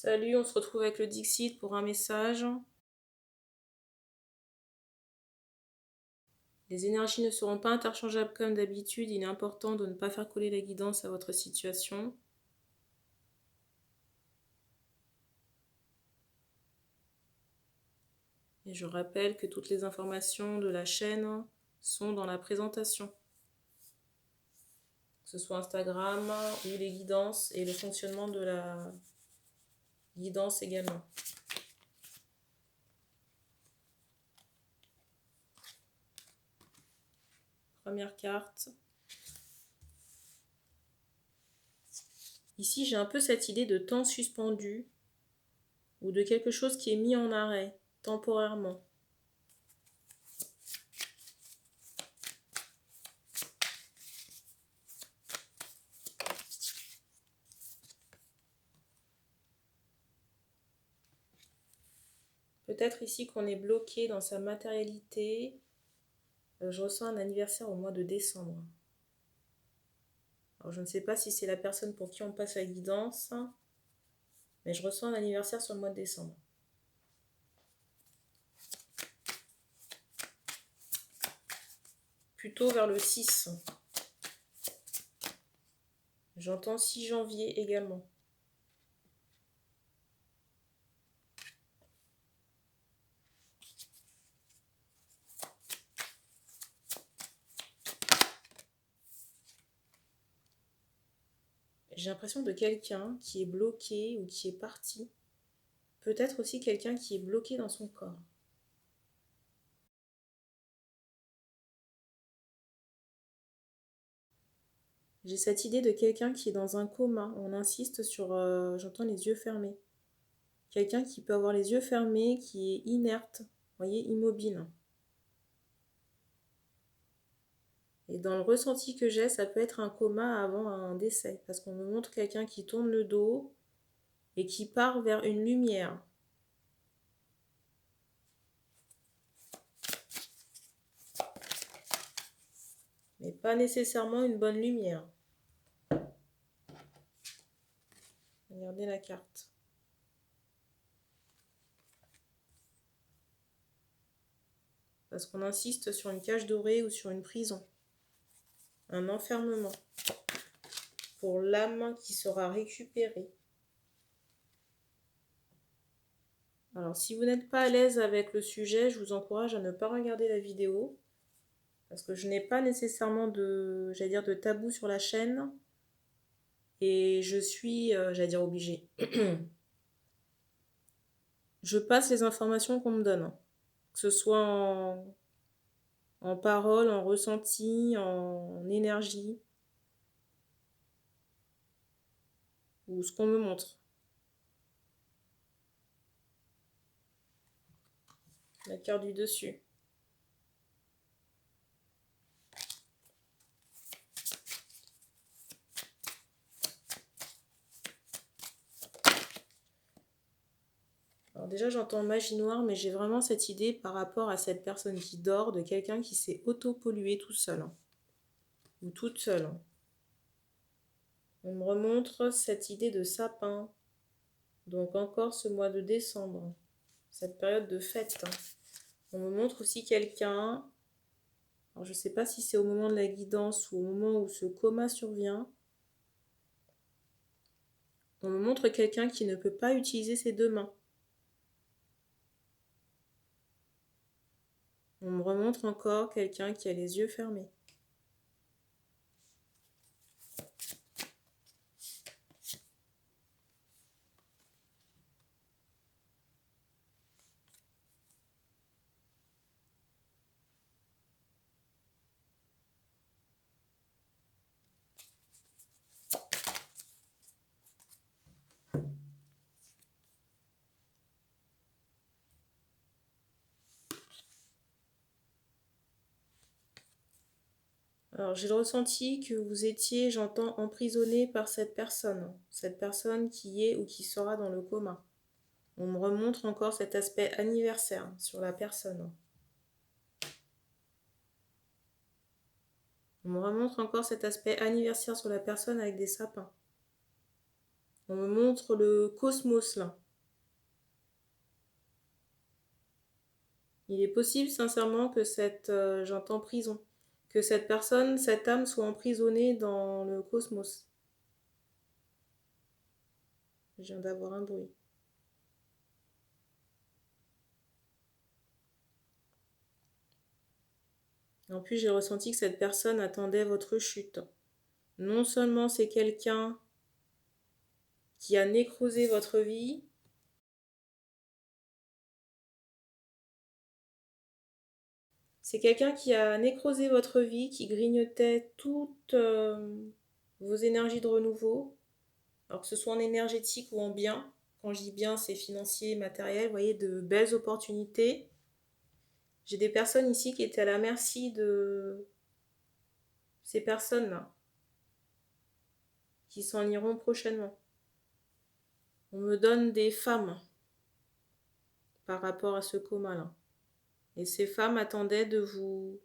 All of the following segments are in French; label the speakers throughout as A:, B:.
A: Salut, on se retrouve avec le Dixit pour un message. Les énergies ne seront pas interchangeables comme d'habitude. Il est important de ne pas faire coller la guidance à votre situation. Et je rappelle que toutes les informations de la chaîne sont dans la présentation. Que ce soit Instagram ou les guidances et le fonctionnement de la guidance également. Première carte. Ici, j'ai un peu cette idée de temps suspendu ou de quelque chose qui est mis en arrêt temporairement. Peut-être ici qu'on est bloqué dans sa matérialité. Je ressens un anniversaire au mois de décembre. Alors je ne sais pas si c'est la personne pour qui on passe la guidance, mais je ressens un anniversaire sur le mois de décembre. Plutôt vers le 6. J'entends 6 janvier également. J'ai l'impression de quelqu'un qui est bloqué ou qui est parti. Peut-être aussi quelqu'un qui est bloqué dans son corps. J'ai cette idée de quelqu'un qui est dans un coma. On insiste sur... j'entends les yeux fermés. Quelqu'un qui peut avoir les yeux fermés, qui est inerte, vous voyez, immobile. Et dans le ressenti que j'ai, ça peut être un coma avant un décès. Parce qu'on me montre quelqu'un qui tourne le dos et qui part vers une lumière. Mais pas nécessairement une bonne lumière. Regardez la carte. Parce qu'on insiste sur une cage dorée ou sur une prison. Un enfermement. Pour l'âme qui sera récupérée. Alors, si vous n'êtes pas à l'aise avec le sujet, je vous encourage à ne pas regarder la vidéo. Parce que je n'ai pas nécessairement de, j'allais dire, de tabou sur la chaîne. Et je suis, j'allais dire, obligée. Je passe les informations qu'on me donne. Que ce soit en parole, en ressenti, en énergie. Ou ce qu'on me montre. La carte du dessus. Alors déjà, j'entends magie noire, mais j'ai vraiment cette idée par rapport à cette personne qui dort, de quelqu'un qui s'est auto-pollué tout seul. Ou toute seule. On me remontre cette idée de sapin. Donc encore ce mois de décembre. Cette période de fête. On me montre aussi quelqu'un. Alors je ne sais pas si c'est au moment de la guidance ou au moment où ce coma survient. On me montre quelqu'un qui ne peut pas utiliser ses deux mains. On me remontre encore quelqu'un qui a les yeux fermés. Alors j'ai le ressenti que vous étiez, j'entends, emprisonné par cette personne qui est ou qui sera dans le coma. On me remontre encore cet aspect anniversaire sur la personne. On me remontre encore cet aspect anniversaire sur la personne avec des sapins. On me montre le cosmos là. Il est possible sincèrement que j'entends prison, que cette personne, cette âme soit emprisonnée dans le cosmos. Je viens d'avoir un bruit. En plus, j'ai ressenti que cette personne attendait votre chute. Non seulement c'est quelqu'un qui a nécrosé votre vie, c'est quelqu'un qui a nécrosé votre vie, qui grignotait toutes vos énergies de renouveau, alors que ce soit en énergétique ou en bien. Quand je dis bien, c'est financier, matériel, vous voyez, de belles opportunités. J'ai des personnes ici qui étaient à la merci de ces personnes-là, qui s'en iront prochainement. On me donne des femmes par rapport à ce coma-là. Et ces femmes attendaient de vous...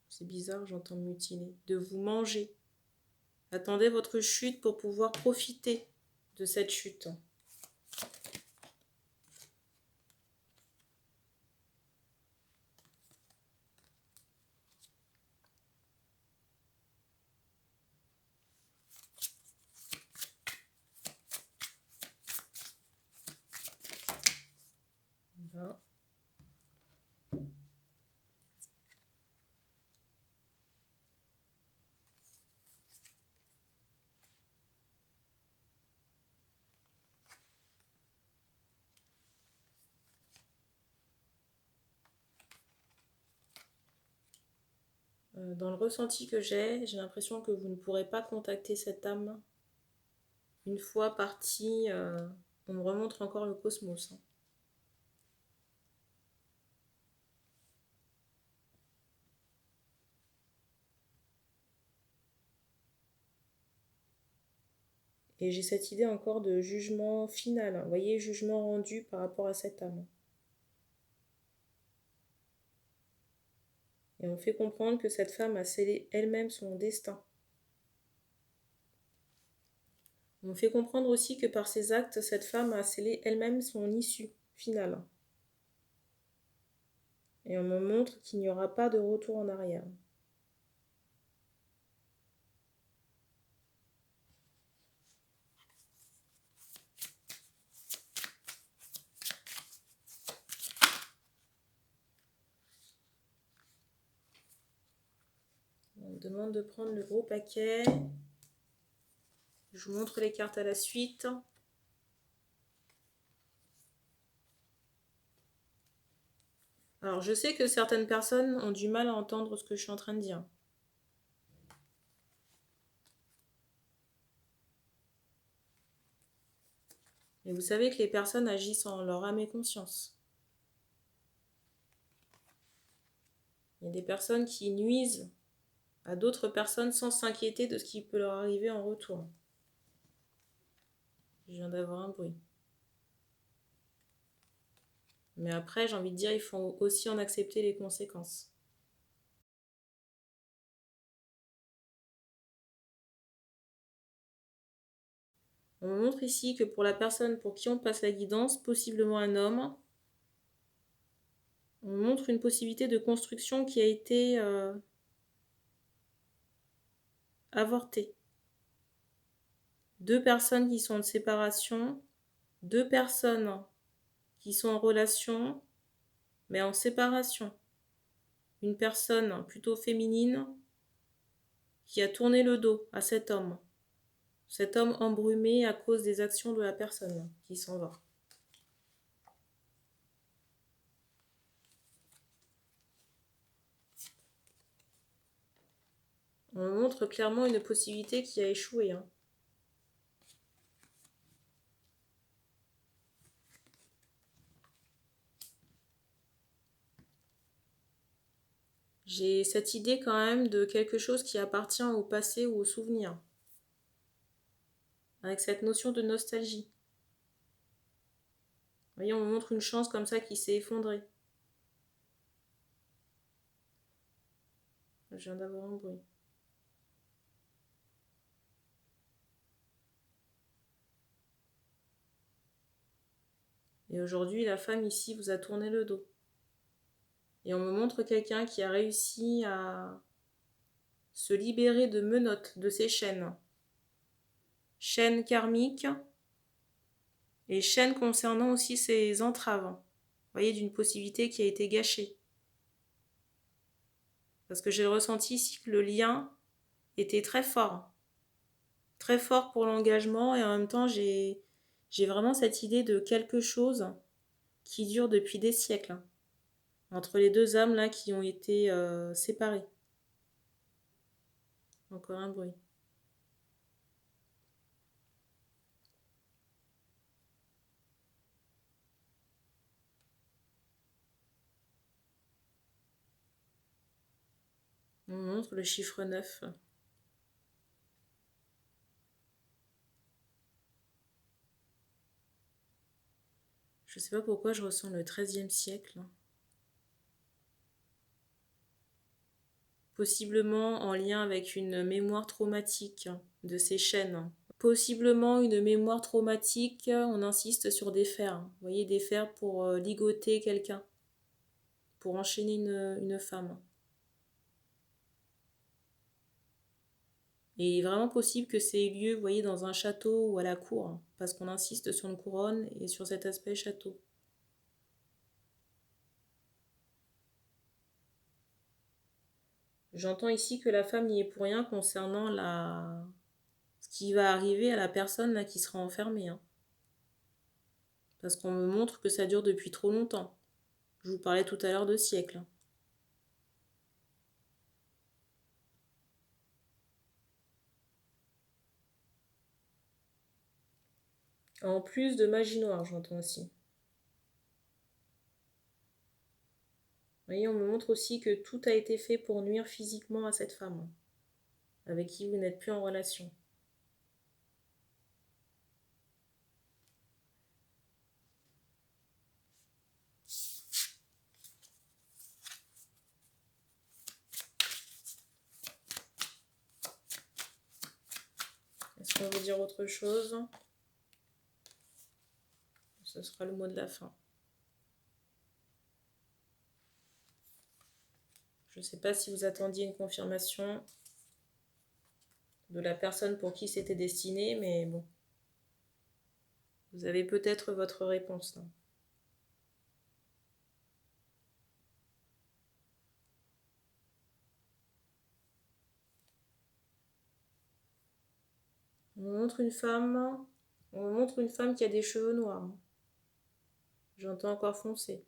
A: C'est bizarre, j'entends mutiner. De vous manger. Attendaient votre chute pour pouvoir profiter de cette chute. Voilà. Dans le ressenti que j'ai l'impression que vous ne pourrez pas contacter cette âme. Une fois partie, on me remontre encore le cosmos. Et j'ai cette idée encore de jugement final. Vous voyez, jugement rendu par rapport à cette âme. Et on fait comprendre que cette femme a scellé elle-même son destin. On fait comprendre aussi que par ses actes, cette femme a scellé elle-même son issue finale. Et on me montre qu'il n'y aura pas de retour en arrière. On me demande de prendre le gros paquet. Je vous montre les cartes à la suite. Alors, je sais que certaines personnes ont du mal à entendre ce que je suis en train de dire. Et vous savez que les personnes agissent en leur âme et conscience. Il y a des personnes qui nuisent à d'autres personnes sans s'inquiéter de ce qui peut leur arriver en retour. Je viens d'avoir un bruit. Mais après, j'ai envie de dire, il faut aussi en accepter les conséquences. On me montre ici que pour la personne pour qui on passe la guidance, possiblement un homme, on montre une possibilité de construction qui a été avortée. 2 personnes qui sont en séparation, 2 personnes qui sont en relation, mais en séparation. Une personne plutôt féminine qui a tourné le dos à cet homme. Cet homme embrumé à cause des actions de la personne qui s'en va. On montre clairement une possibilité qui a échoué. J'ai cette idée quand même de quelque chose qui appartient au passé ou au souvenir. Avec cette notion de nostalgie. Vous voyez, on me montre une chance comme ça qui s'est effondrée. Je viens d'avoir un bruit. Et aujourd'hui, la femme ici vous a tourné le dos. Et on me montre quelqu'un qui a réussi à se libérer de menottes, de ses chaînes. Chaînes karmiques et chaînes concernant aussi ses entraves. Vous voyez, d'une possibilité qui a été gâchée. Parce que j'ai ressenti ici que le lien était très fort. Très fort pour l'engagement et en même temps, j'ai vraiment cette idée de quelque chose qui dure depuis des siècles. Entre les deux âmes là qui ont été séparées. Encore un bruit. On montre le chiffre 9. Je ne sais pas pourquoi je ressens le 13e siècle. Possiblement en lien avec une mémoire traumatique de ces chaînes. Possiblement une mémoire traumatique, on insiste sur des fers. Vous voyez, des fers pour ligoter quelqu'un, pour enchaîner une femme. Et il est vraiment possible que c'est eu lieu, vous voyez, dans un château ou à la cour, parce qu'on insiste sur une couronne et sur cet aspect château. J'entends ici que la femme n'y est pour rien concernant ce qui va arriver à la personne là qui sera enfermée. Hein. Parce qu'on me montre que ça dure depuis trop longtemps. Je vous parlais tout à l'heure de siècles. En plus de magie noire, j'entends aussi. Vous voyez, on me montre aussi que tout a été fait pour nuire physiquement à cette femme, avec qui vous n'êtes plus en relation. Est-ce qu'on veut dire autre chose? Ce sera le mot de la fin. Je ne sais pas si vous attendiez une confirmation de la personne pour qui c'était destiné, mais bon. Vous avez peut-être votre réponse là. On me montre une femme qui a des cheveux noirs. J'entends encore foncer.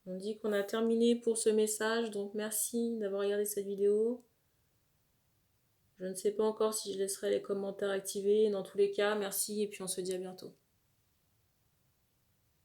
A: On dit qu'on a terminé pour ce message, donc merci d'avoir regardé cette vidéo. Je ne sais pas encore si je laisserai les commentaires activés. Dans tous les cas, merci et puis on se dit à bientôt.